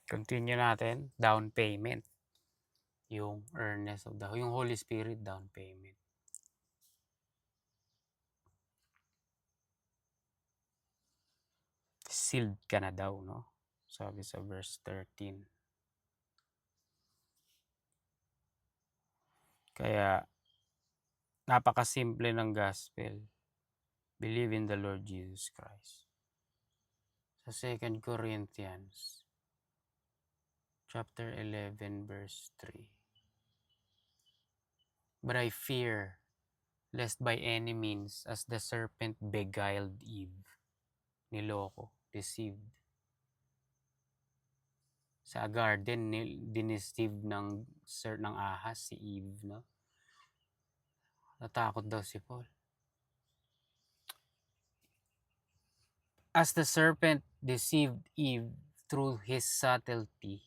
Continue natin. Down payment. Yung earnest of yung Holy Spirit down payment. Sealed ka na daw, no? Sabi sa verse 13. Kaya, napakasimple ng gospel. Believe in the Lord Jesus Christ. Sa 2 Corinthians, chapter 11, verse 3. But I fear, lest by any means, as the serpent beguiled Eve, niloko, deceived. Sa garden, diniceive ng ahas si Eve, no? Natakot daw si Paul. As the serpent deceived Eve through his subtlety,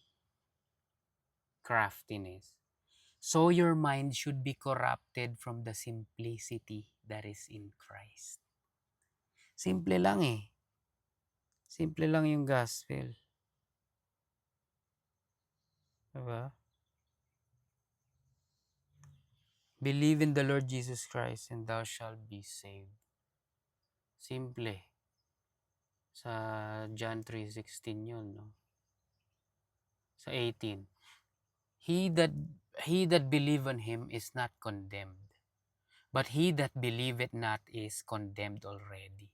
craftiness, so your mind should be corrupted from the simplicity that is in Christ. Simple lang eh. Simple lang yung gospel. Diba? Believe in the Lord Jesus Christ and thou shalt be saved. Simple. Sa John 3:16 yun, no? Sa 18. He that believe on him is not condemned, but he that believeth not is condemned already,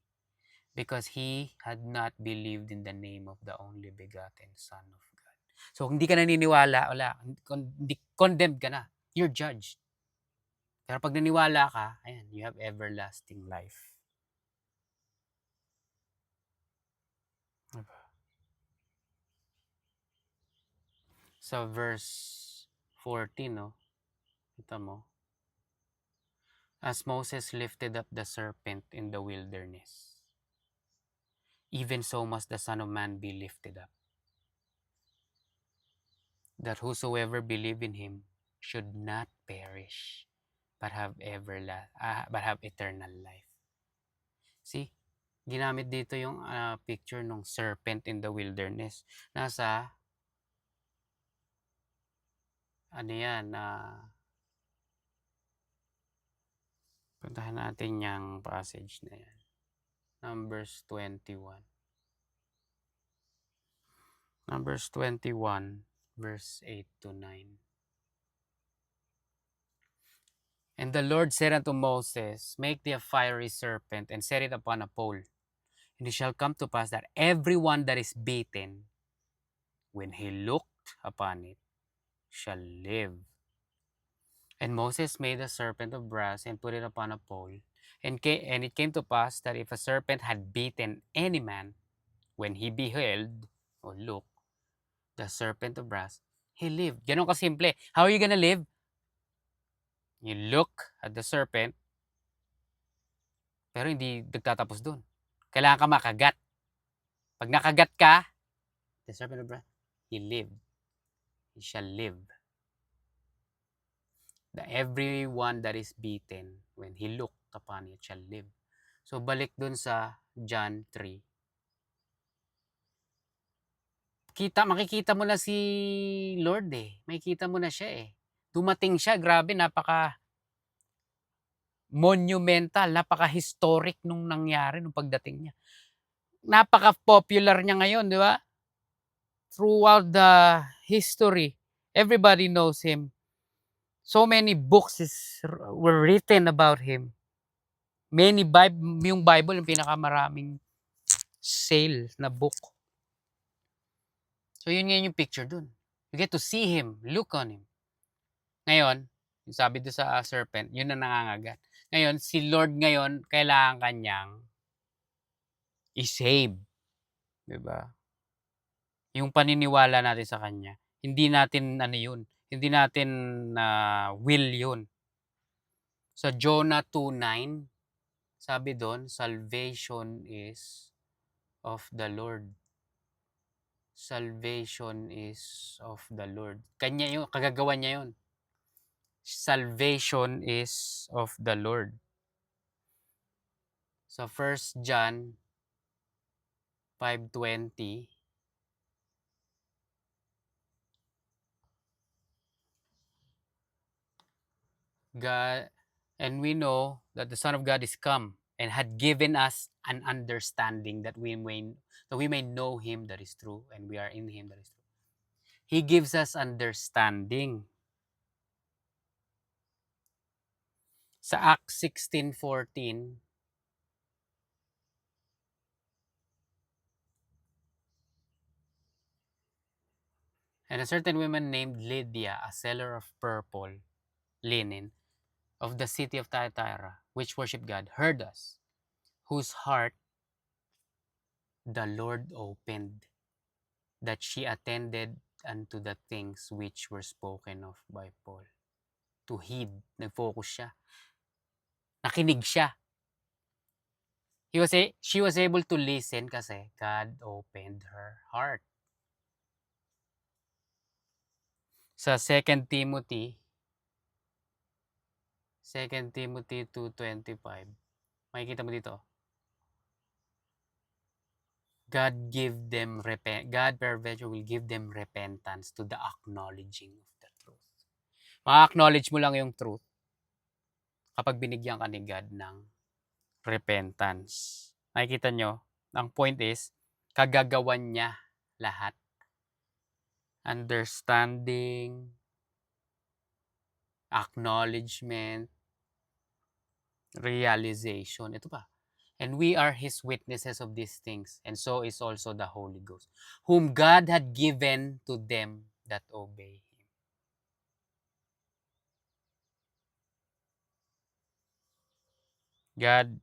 because he had not believed in the name of the only begotten Son of God. So, hindi ka naniniwala, wala, condemned ka na. You're judged. Pero pag naniwala ka, ayan, you have everlasting life. Sa verse 14, no? Kita mo. As Moses lifted up the serpent in the wilderness, even so must the Son of Man be lifted up, that whosoever believe in him should not perish, but have eternal life. See? Ginamit dito yung picture ng serpent in the wilderness. Nasa, ano yan, puntahan natin yung passage na yan. Numbers 21. Numbers 21, verse 8 to 9. And the Lord said unto Moses, make thee a fiery serpent, and set it upon a pole. And it shall come to pass that everyone that is beaten, when he looked upon it, shall live. And Moses made a serpent of brass, and put it upon a pole. And it came to pass that if a serpent had beaten any man, when he beheld, or looked, the serpent of brass, he lived. Ganon kasimple. How are you gonna live? You look at the serpent, pero hindi nagtatapos dun. Kailangan ka makagat. Pag nakagat ka, the serpent of brass, he lived. He shall live. That everyone that is beaten, when he looked upon it, shall live. So, balik dun sa John 3. Makikita mo na si Lord eh. Makikita mo na siya eh. Dumating siya, grabe, napaka monumental, napaka-historic nung nangyari nung pagdating niya. Napaka-popular niya ngayon, di ba? Throughout the history, everybody knows him. So many books were written about him. Yung Bible, yung pinakamaraming sale na book. So yun ngayon yung picture dun. You get to see him, look on him. Ngayon, yung sabi doon sa serpent, yun na nangangagat. Ngayon, si Lord ngayon, kailangan kanyang i-save. Diba? Yung paniniwala natin sa kanya, hindi natin yun. Hindi natin will yun. Sa Jonah 2:9, sabi doon, salvation is of the Lord. Salvation is of the Lord. Kanya yun, kagagawa niya yun. Salvation is of the Lord. Sa 1 John 5:20, God, and we know that the Son of God is come and had given us an understanding that we may know him that is true, and we are in him that is true. He gives us understanding. Sa Acts 16:14, and a certain woman named Lydia, a seller of purple linen of the city of Thyatira, which worshiped God, heard us, whose heart the Lord opened, that she attended unto the things which were spoken of by Paul. To heed, nag-focus siya. Nakinig siya. She was able to listen kasi God opened her heart. Sa 2 Timothy 2:25, makikita mo dito, God peradventure will give them repentance to the acknowledging of the truth. Ma-acknowledge mo lang yung truth kapag binigyan ka ni God ng repentance. Makikita nyo, ang point is, kagagawan niya lahat. Understanding, acknowledgement, realization. Ito pa. And we are His witnesses of these things, and so is also the Holy Ghost, whom God had given to them that obey Him. God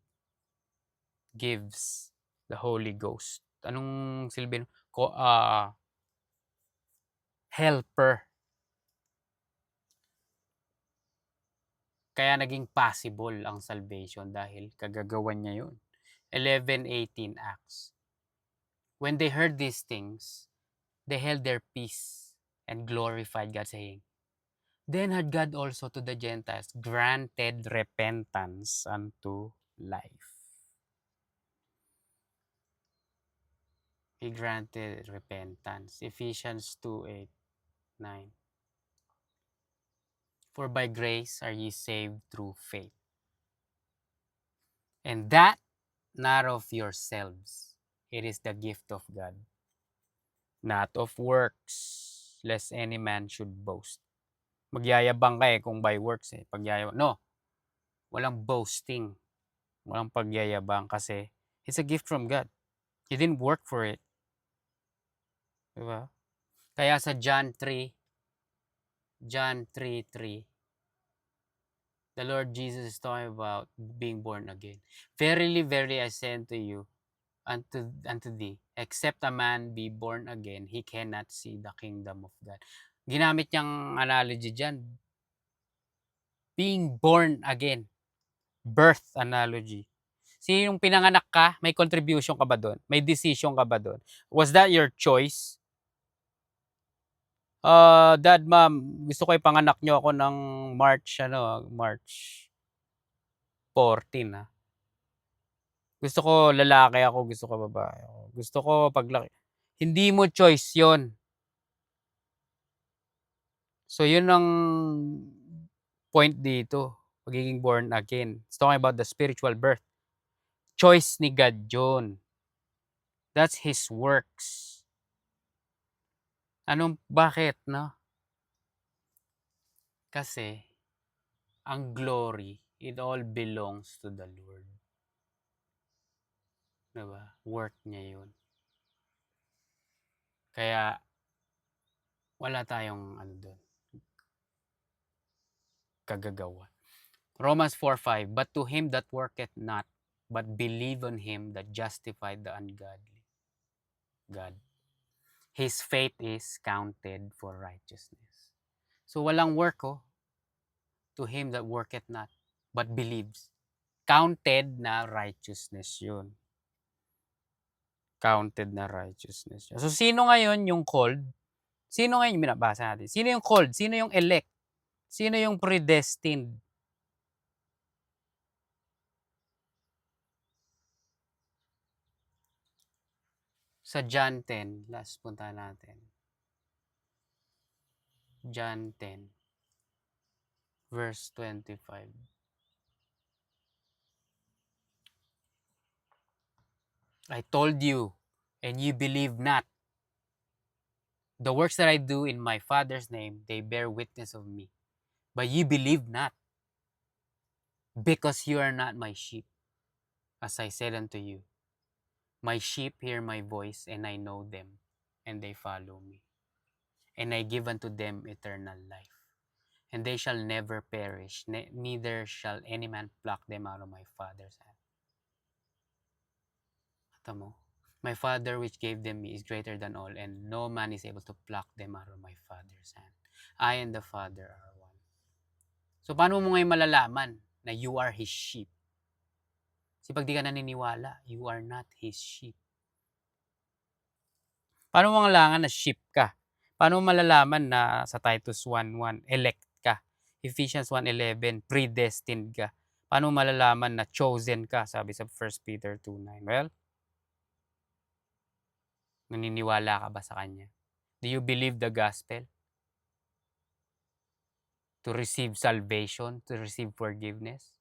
gives the Holy Ghost. Anong silbi? Helper. Kaya naging possible ang salvation dahil kagagawan niya yun. 11:18 Acts. When they heard these things, they held their peace and glorified God, saying, then had God also to the Gentiles granted repentance unto life. He granted repentance. Ephesians 2:8-9. For by grace are ye saved through faith. And that not of yourselves. It is the gift of God, not of works, lest any man should boast. Magyayabang ka kung by works Pagyayabang. No, walang boasting. Walang pagyayabang kasi it's a gift from God. You didn't work for it. Diba? Kaya sa John 3:3, the Lord Jesus is talking about being born again. Verily, verily, I say unto you, unto thee, except a man be born again, he cannot see the kingdom of God. Ginamit niyang analogy dyan. Being born again. Birth analogy. Sino yung pinanganak ka, may contribution ka ba doon? May decision ka ba doon? Was that your choice? Dad, mom, gusto ko ipanganak nyo ako ng March 14. Gusto ko lalaki ako, gusto ko babae ako. Gusto ko paglaki. Hindi mo choice yon. So, yun ang point dito. Pagiging born again. It's talking about the spiritual birth. Choice ni God yun. That's His works. Bakit, no? Kasi, ang glory, it all belongs to the Lord. Diba? Work niya yun. Kaya, wala tayong doon, kagagawa. Romans 4:5, but to him that worketh not, but believe on him that justified the ungodly, God, his faith is counted for righteousness. So walang work to him that worketh not, but believes. Counted na righteousness yun. Counted na righteousness yun. So sino ngayon yung called? Sino ngayon yung binabasa natin? Sino yung called? Sino yung elect? Sino yung predestined? Sa John 10, last punta natin. John 10, verse 25. I told you, and you believe not. The works that I do in my Father's name, they bear witness of me. But you believe not, because you are not my sheep, as I said unto you. My sheep hear my voice, and I know them, and they follow me. And I give unto them eternal life, and they shall never perish, neither shall any man pluck them out of my Father's hand. Ito mo, my Father which gave them me is greater than all, and no man is able to pluck them out of my Father's hand. I and the Father are one. So, paano mo ngayon malalaman na you are His sheep? Kasi pag di ka naniniwala, you are not His sheep. Paano mo malalaman na sheep ka? Paano mo malalaman na sa Titus 1:1, elect ka? Ephesians 1:11, predestined ka? Paano mo malalaman na chosen ka? Sabi sa 1 Peter 2:9. Well, naniniwala ka ba sa Kanya? Do you believe the gospel? To receive salvation, to receive forgiveness?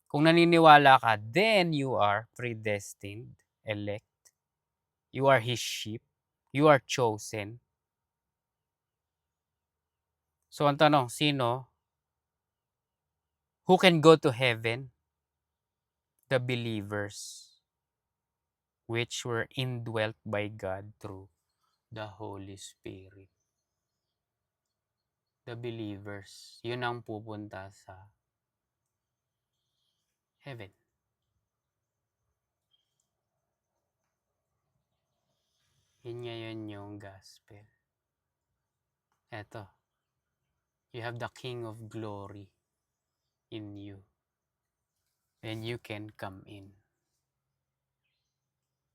Kung naniniwala ka, then you are predestined, elect. You are His sheep. You are chosen. So, ang tanong, sino? Who can go to heaven? The believers, which were indwelt by God through the Holy Spirit. The believers, yun ang pupunta sa heaven. Yun ngayon yung gospel. Eto, you have the King of Glory in you. And you can come in.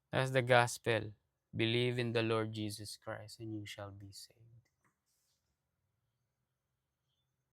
That's the gospel. Believe in the Lord Jesus Christ and you shall be saved.